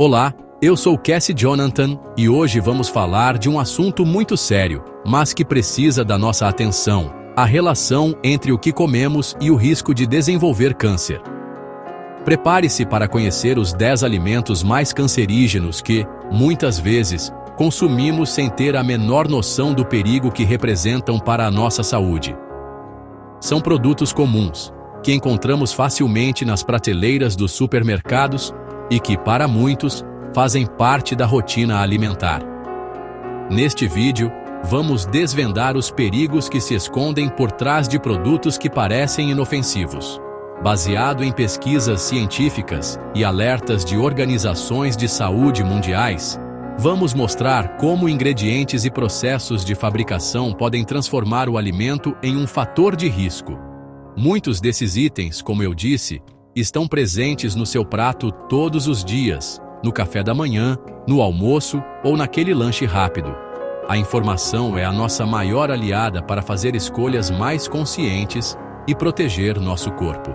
Olá, eu sou Cassie Jonathan e hoje vamos falar de um assunto muito sério, mas que precisa da nossa atenção: a relação entre o que comemos e o risco de desenvolver câncer. Prepare-se para conhecer os 10 alimentos mais cancerígenos que, muitas vezes, consumimos sem ter a menor noção do perigo que representam para a nossa saúde. São produtos comuns, que encontramos facilmente nas prateleiras dos supermercados e que, para muitos, fazem parte da rotina alimentar. Neste vídeo, vamos desvendar os perigos que se escondem por trás de produtos que parecem inofensivos. Baseado em pesquisas científicas e alertas de organizações de saúde mundiais, vamos mostrar como ingredientes e processos de fabricação podem transformar o alimento em um fator de risco. Muitos desses itens, como eu disse, estão presentes no seu prato todos os dias, no café da manhã, no almoço ou naquele lanche rápido. A informação é a nossa maior aliada para fazer escolhas mais conscientes e proteger nosso corpo.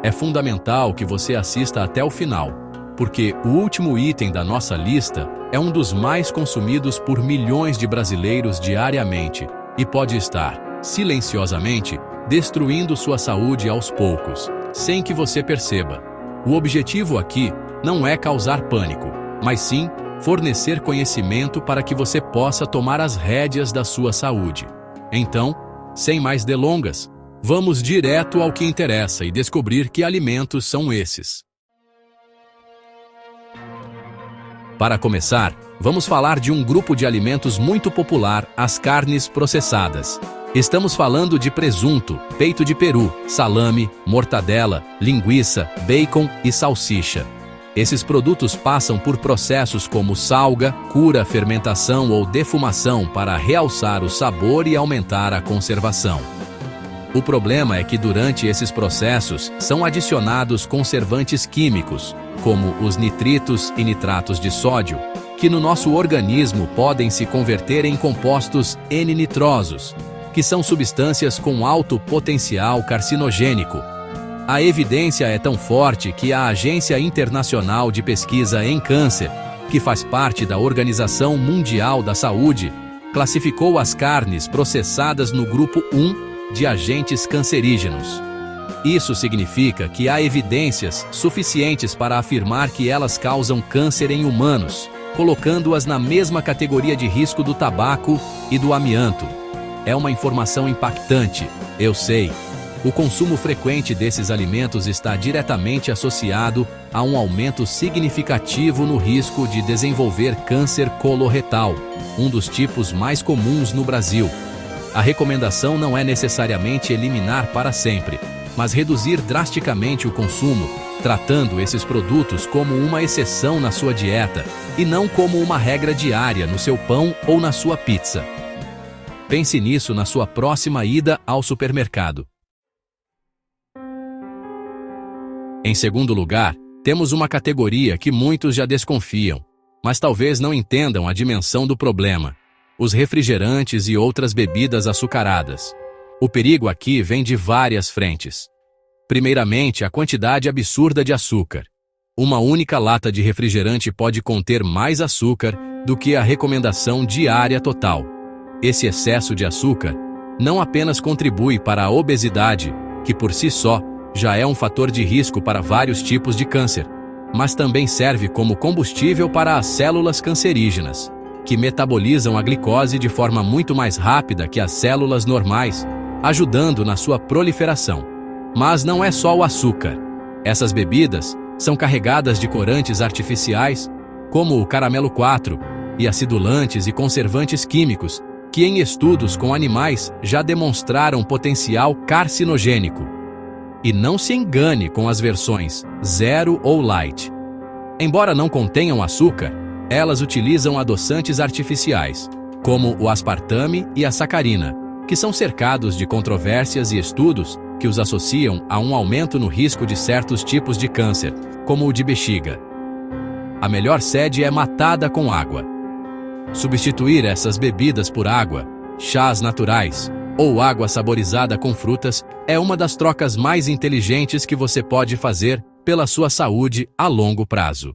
É fundamental que você assista até o final, porque o último item da nossa lista é um dos mais consumidos por milhões de brasileiros diariamente e pode estar, silenciosamente, destruindo sua saúde aos poucos, sem que você perceba. O objetivo aqui não é causar pânico, mas sim fornecer conhecimento para que você possa tomar as rédeas da sua saúde. Então, sem mais delongas, vamos direto ao que interessa e descobrir que alimentos são esses. Para começar, vamos falar de um grupo de alimentos muito popular, as carnes processadas. Estamos falando de presunto, peito de peru, salame, mortadela, linguiça, bacon e salsicha. Esses produtos passam por processos como salga, cura, fermentação ou defumação para realçar o sabor e aumentar a conservação. O problema é que durante esses processos são adicionados conservantes químicos, como os nitritos e nitratos de sódio, que no nosso organismo podem se converter em compostos N-nitrosos, que são substâncias com alto potencial carcinogênico. A evidência é tão forte que a Agência Internacional de Pesquisa em Câncer, que faz parte da Organização Mundial da Saúde, classificou as carnes processadas no grupo 1 de agentes cancerígenos. Isso significa que há evidências suficientes para afirmar que elas causam câncer em humanos, colocando-as na mesma categoria de risco do tabaco e do amianto. É uma informação impactante, eu sei. O consumo frequente desses alimentos está diretamente associado a um aumento significativo no risco de desenvolver câncer coloretal, um dos tipos mais comuns no Brasil. A recomendação não é necessariamente eliminar para sempre, mas reduzir drasticamente o consumo, tratando esses produtos como uma exceção na sua dieta e não como uma regra diária no seu pão ou na sua pizza. Pense nisso na sua próxima ida ao supermercado. Em segundo lugar, temos uma categoria que muitos já desconfiam, mas talvez não entendam a dimensão do problema: os refrigerantes e outras bebidas açucaradas. O perigo aqui vem de várias frentes. Primeiramente, a quantidade absurda de açúcar. Uma única lata de refrigerante pode conter mais açúcar do que a recomendação diária total. Esse excesso de açúcar não apenas contribui para a obesidade, que por si só já é um fator de risco para vários tipos de câncer, mas também serve como combustível para as células cancerígenas, que metabolizam a glicose de forma muito mais rápida que as células normais, ajudando na sua proliferação. Mas não é só o açúcar. Essas bebidas são carregadas de corantes artificiais, como o caramelo 4, e acidulantes e conservantes químicos, que em estudos com animais já demonstraram potencial carcinogênico. E não se engane com as versões zero ou light. Embora não contenham açúcar, elas utilizam adoçantes artificiais, como o aspartame e a sacarina, que são cercados de controvérsias e estudos que os associam a um aumento no risco de certos tipos de câncer, como o de bexiga. A melhor sede é matada com água. Substituir essas bebidas por água, chás naturais ou água saborizada com frutas é uma das trocas mais inteligentes que você pode fazer pela sua saúde a longo prazo.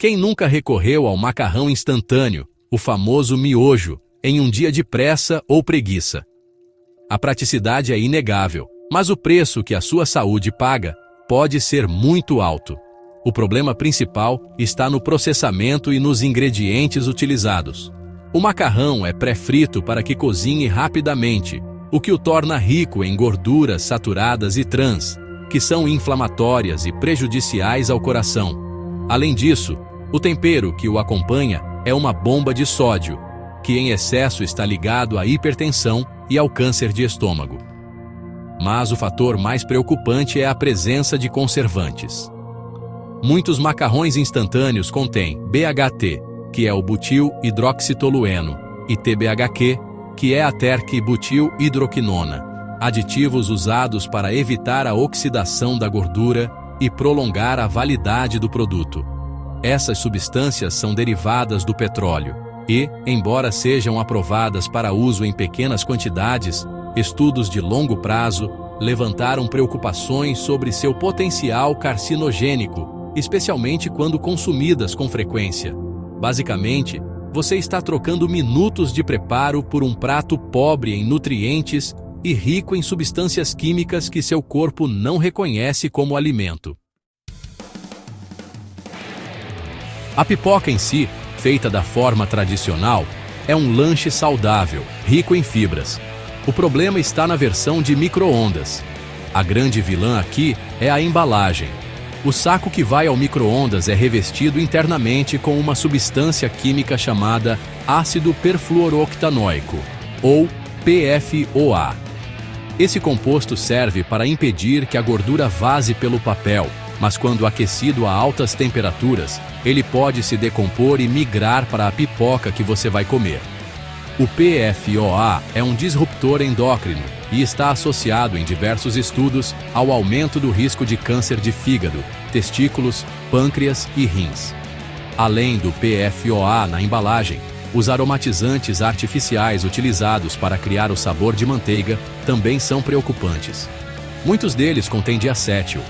Quem nunca recorreu ao macarrão instantâneo, o famoso miojo, em um dia de pressa ou preguiça? A praticidade é inegável, mas o preço que a sua saúde paga pode ser muito alto. O problema principal está no processamento e nos ingredientes utilizados. O macarrão é pré-frito para que cozinhe rapidamente, o que o torna rico em gorduras saturadas e trans, que são inflamatórias e prejudiciais ao coração. Além disso, o tempero que o acompanha é uma bomba de sódio, que em excesso está ligado à hipertensão e ao câncer de estômago. Mas o fator mais preocupante é a presença de conservantes. Muitos macarrões instantâneos contêm BHT, que é o butil hidroxitolueno, e TBHQ, que é a terc-butil-hidroquinona, aditivos usados para evitar a oxidação da gordura e prolongar a validade do produto. Essas substâncias são derivadas do petróleo e, embora sejam aprovadas para uso em pequenas quantidades, estudos de longo prazo levantaram preocupações sobre seu potencial carcinogênico, especialmente quando consumidas com frequência. Basicamente, você está trocando minutos de preparo por um prato pobre em nutrientes e rico em substâncias químicas que seu corpo não reconhece como alimento. A pipoca em si, feita da forma tradicional, é um lanche saudável, rico em fibras. O problema está na versão de micro-ondas. A grande vilã aqui é a embalagem. O saco que vai ao micro-ondas é revestido internamente com uma substância química chamada ácido perfluorooctanoico, ou PFOA. Esse composto serve para impedir que a gordura vaze pelo papel, mas quando aquecido a altas temperaturas, ele pode se decompor e migrar para a pipoca que você vai comer. O PFOA é um disruptor endócrino e está associado em diversos estudos ao aumento do risco de câncer de fígado, testículos, pâncreas e rins. Além do PFOA na embalagem, os aromatizantes artificiais utilizados para criar o sabor de manteiga também são preocupantes. Muitos deles contêm diacétil,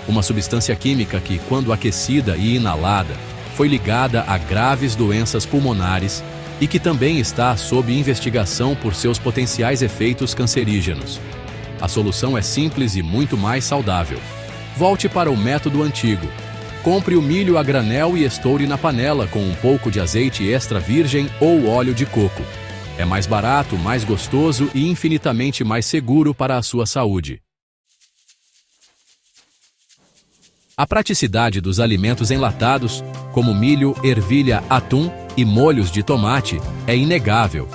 uma substância química que, quando aquecida e inalada, foi ligada a graves doenças pulmonares e que também está sob investigação por seus potenciais efeitos cancerígenos. A solução é simples e muito mais saudável. Volte para o método antigo. Compre o milho a granel e estoure na panela com um pouco de azeite extra virgem ou óleo de coco. É mais barato, mais gostoso e infinitamente mais seguro para a sua saúde. A praticidade dos alimentos enlatados, como milho, ervilha, atum e molhos de tomate, é inegável.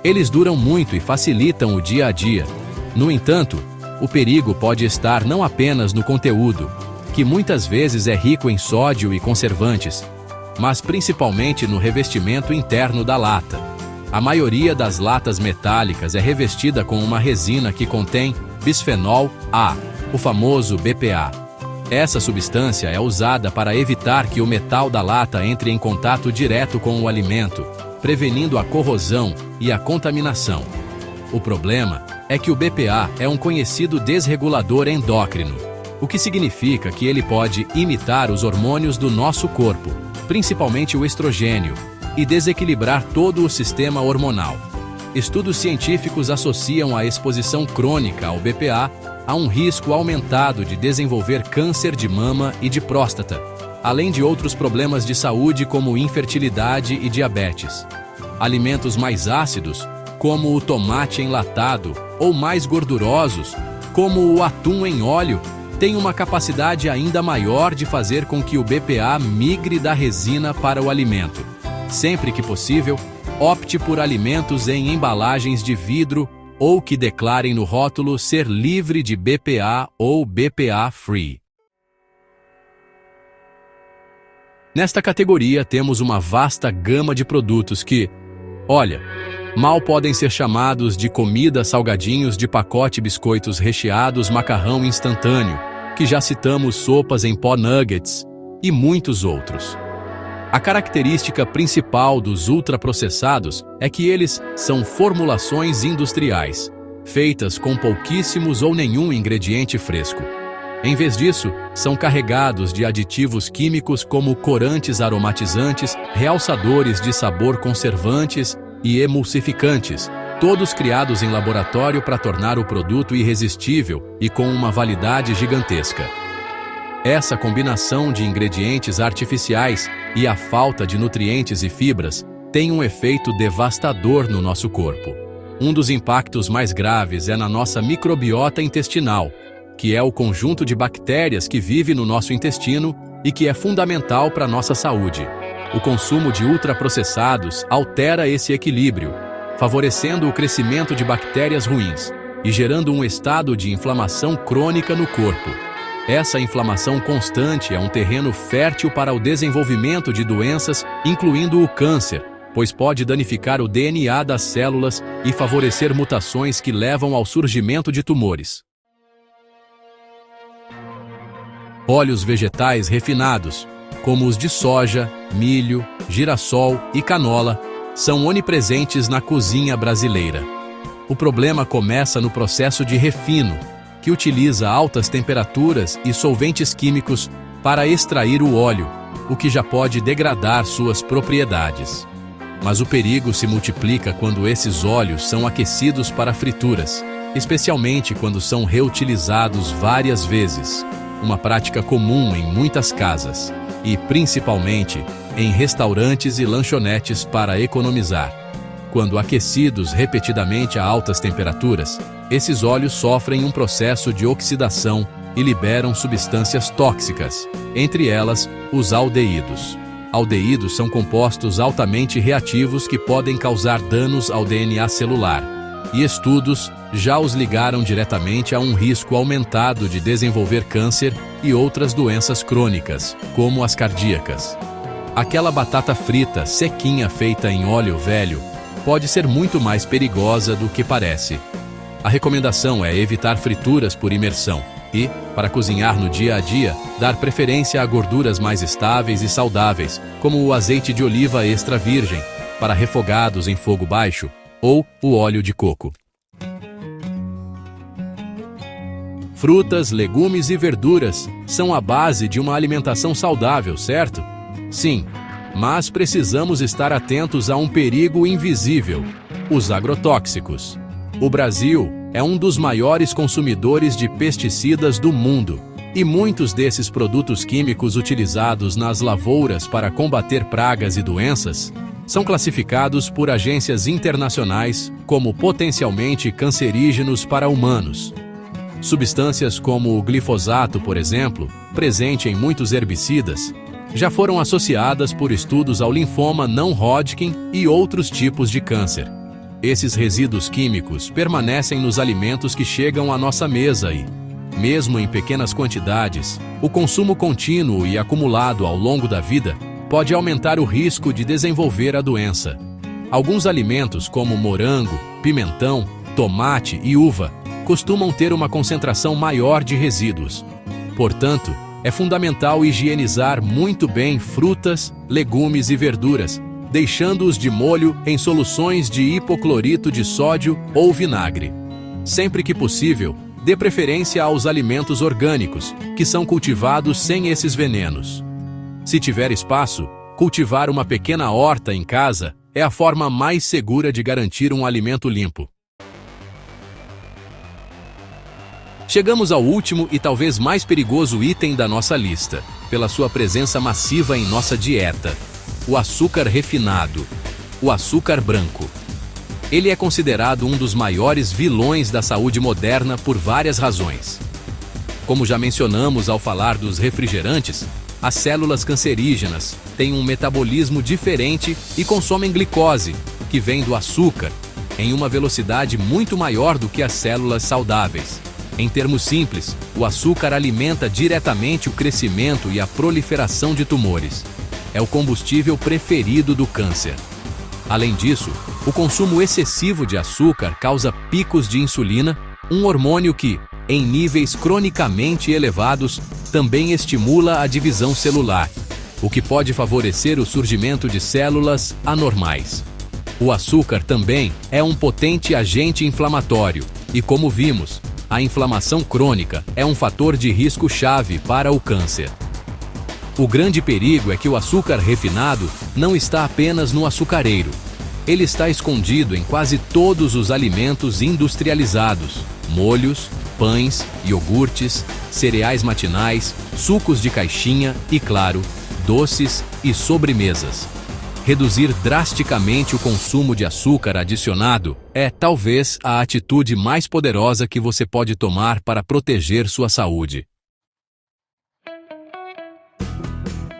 Eles duram muito e facilitam o dia a dia. No entanto, o perigo pode estar não apenas no conteúdo, que muitas vezes é rico em sódio e conservantes, mas principalmente no revestimento interno da lata. A maioria das latas metálicas é revestida com uma resina que contém bisfenol A, o famoso BPA. Essa substância é usada para evitar que o metal da lata entre em contato direto com o alimento, prevenindo a corrosão e a contaminação. O problema é que o BPA é um conhecido desregulador endócrino, o que significa que ele pode imitar os hormônios do nosso corpo, principalmente o estrogênio, e desequilibrar todo o sistema hormonal. Estudos científicos associam a exposição crônica ao BPA a um risco aumentado de desenvolver câncer de mama e de próstata, além de outros problemas de saúde como infertilidade e diabetes. Alimentos mais ácidos, como o tomate enlatado, ou mais gordurosos, como o atum em óleo, têm uma capacidade ainda maior de fazer com que o BPA migre da resina para o alimento. Sempre que possível, opte por alimentos em embalagens de vidro ou que declarem no rótulo ser livre de BPA ou BPA-free. Nesta categoria temos uma vasta gama de produtos que, olha, mal podem ser chamados de comida, salgadinhos de pacote, biscoitos recheados, macarrão instantâneo, que já citamos, sopas em pó, nuggets e muitos outros. A característica principal dos ultraprocessados é que eles são formulações industriais, feitas com pouquíssimos ou nenhum ingrediente fresco. Em vez disso, são carregados de aditivos químicos como corantes aromatizantes, realçadores de sabor, conservantes e emulsificantes, todos criados em laboratório para tornar o produto irresistível e com uma validade gigantesca. Essa combinação de ingredientes artificiais e a falta de nutrientes e fibras tem um efeito devastador no nosso corpo. Um dos impactos mais graves é na nossa microbiota intestinal, que é o conjunto de bactérias que vive no nosso intestino e que é fundamental para a nossa saúde. O consumo de ultraprocessados altera esse equilíbrio, favorecendo o crescimento de bactérias ruins e gerando um estado de inflamação crônica no corpo. Essa inflamação constante é um terreno fértil para o desenvolvimento de doenças, incluindo o câncer, pois pode danificar o DNA das células e favorecer mutações que levam ao surgimento de tumores. Óleos vegetais refinados, como os de soja, milho, girassol e canola, são onipresentes na cozinha brasileira. O problema começa no processo de refino, que utiliza altas temperaturas e solventes químicos para extrair o óleo, o que já pode degradar suas propriedades. Mas o perigo se multiplica quando esses óleos são aquecidos para frituras, especialmente quando são reutilizados várias vezes, uma prática comum em muitas casas, e principalmente em restaurantes e lanchonetes para economizar. Quando aquecidos repetidamente a altas temperaturas, esses óleos sofrem um processo de oxidação e liberam substâncias tóxicas, entre elas os aldeídos. Aldeídos são compostos altamente reativos que podem causar danos ao DNA celular, e estudos já os ligaram diretamente a um risco aumentado de desenvolver câncer e outras doenças crônicas, como as cardíacas. Aquela batata frita sequinha feita em óleo velho pode ser muito mais perigosa do que parece. A recomendação é evitar frituras por imersão e, para cozinhar no dia a dia, dar preferência a gorduras mais estáveis e saudáveis, como o azeite de oliva extra virgem, para refogados em fogo baixo, ou o óleo de coco. Frutas, legumes e verduras são a base de uma alimentação saudável, certo? Sim, mas precisamos estar atentos a um perigo invisível: os agrotóxicos. O Brasil é um dos maiores consumidores de pesticidas do mundo, e muitos desses produtos químicos utilizados nas lavouras para combater pragas e doenças são classificados por agências internacionais como potencialmente cancerígenos para humanos. Substâncias como o glifosato, por exemplo, presente em muitos herbicidas, já foram associadas por estudos ao linfoma não Hodgkin e outros tipos de câncer. Esses resíduos químicos permanecem nos alimentos que chegam à nossa mesa e, mesmo em pequenas quantidades, o consumo contínuo e acumulado ao longo da vida pode aumentar o risco de desenvolver a doença. Alguns alimentos, como morango, pimentão, tomate e uva, costumam ter uma concentração maior de resíduos. Portanto, é fundamental higienizar muito bem frutas, legumes e verduras, deixando-os de molho em soluções de hipoclorito de sódio ou vinagre. Sempre que possível, dê preferência aos alimentos orgânicos, que são cultivados sem esses venenos. Se tiver espaço, cultivar uma pequena horta em casa é a forma mais segura de garantir um alimento limpo. Chegamos ao último e talvez mais perigoso item da nossa lista, pela sua presença massiva em nossa dieta: o açúcar refinado, o açúcar branco. Ele é considerado um dos maiores vilões da saúde moderna por várias razões. Como já mencionamos ao falar dos refrigerantes, as células cancerígenas têm um metabolismo diferente e consomem glicose, que vem do açúcar, em uma velocidade muito maior do que as células saudáveis. Em termos simples, o açúcar alimenta diretamente o crescimento e a proliferação de tumores. É o combustível preferido do câncer. Além disso, o consumo excessivo de açúcar causa picos de insulina, um hormônio que, em níveis cronicamente elevados, também estimula a divisão celular, o que pode favorecer o surgimento de células anormais. O açúcar também é um potente agente inflamatório e, como vimos, a inflamação crônica é um fator de risco-chave para o câncer. O grande perigo é que o açúcar refinado não está apenas no açucareiro. Ele está escondido em quase todos os alimentos industrializados: molhos, pães, iogurtes, cereais matinais, sucos de caixinha e, claro, doces e sobremesas. Reduzir drasticamente o consumo de açúcar adicionado é, talvez, a atitude mais poderosa que você pode tomar para proteger sua saúde.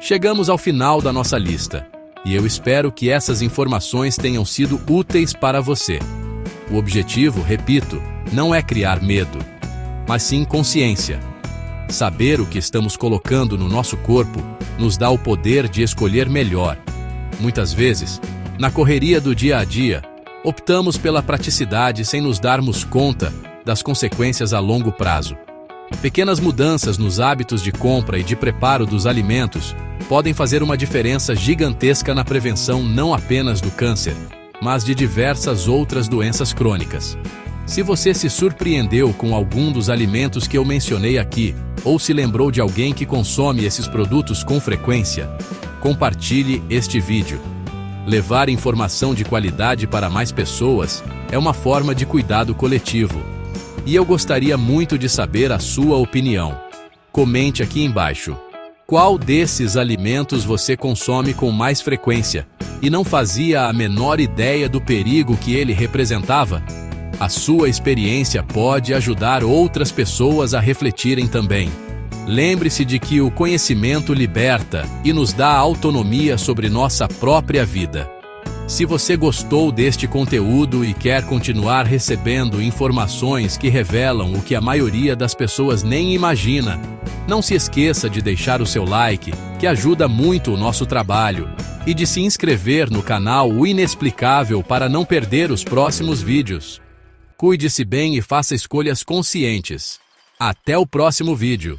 Chegamos ao final da nossa lista, e eu espero que essas informações tenham sido úteis para você. O objetivo, repito, não é criar medo, mas sim consciência. Saber o que estamos colocando no nosso corpo nos dá o poder de escolher melhor. Muitas vezes, na correria do dia a dia, optamos pela praticidade sem nos darmos conta das consequências a longo prazo. Pequenas mudanças nos hábitos de compra e de preparo dos alimentos podem fazer uma diferença gigantesca na prevenção não apenas do câncer, mas de diversas outras doenças crônicas. Se você se surpreendeu com algum dos alimentos que eu mencionei aqui, ou se lembrou de alguém que consome esses produtos com frequência, compartilhe este vídeo. Levar informação de qualidade para mais pessoas é uma forma de cuidado coletivo. E eu gostaria muito de saber a sua opinião. Comente aqui embaixo. Qual desses alimentos você consome com mais frequência e não fazia a menor ideia do perigo que ele representava? A sua experiência pode ajudar outras pessoas a refletirem também. Lembre-se de que o conhecimento liberta e nos dá autonomia sobre nossa própria vida. Se você gostou deste conteúdo e quer continuar recebendo informações que revelam o que a maioria das pessoas nem imagina, não se esqueça de deixar o seu like, que ajuda muito o nosso trabalho, e de se inscrever no canal O Inexplicável para não perder os próximos vídeos. Cuide-se bem e faça escolhas conscientes. Até o próximo vídeo.